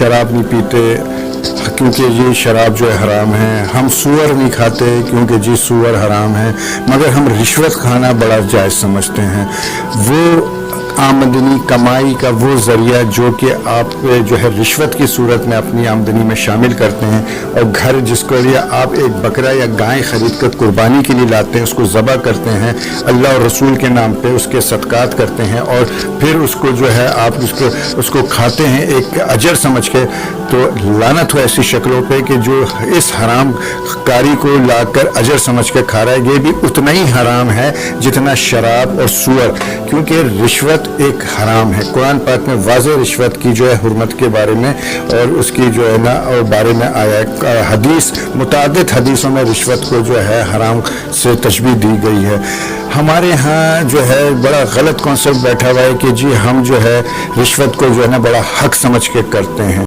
शराब नहीं पीते क्योंकि ये शराब जो है हराम है, हम सूअर नहीं खाते क्योंकि जी सूअर हराम है, मगर हम रिश्वत खाना बड़ा जायज़ समझते हैं। वो आमदनी कमाई का वो ज़रिया जो कि आप जो है रिश्वत की सूरत में अपनी आमदनी में शामिल करते हैं, और घर जिसको लिए आप एक बकरा या गाय ख़रीद कर कुर्बानी के लिए लाते हैं, उसको ज़बह करते हैं अल्लाह और रसूल के नाम पे, उसके सदक़ात करते हैं और फिर उसको जो है आप उसको खाते हैं एक अजर समझ के, तो लानत हो ऐसी शक्लों पे कि जो इस हराम कारी को लाकर अजर समझ के खा रहा है, ये भी उतना ही हराम है जितना शराब और सूअर, क्योंकि रिश्वत एक हराम है। कुरान पाक में वाज़ेह रिश्वत की जो है हुर्मत के बारे में और उसकी जो है ना और बारे में आया है हदीस, मुतादिद हदीसों में रिश्वत को जो है हराम से तशबीह दी गई है। हमारे यहाँ जो है बड़ा गलत कॉन्सेप्ट बैठा हुआ है कि जी हम जो है रिश्वत को जो है ना बड़ा हक समझ के करते हैं।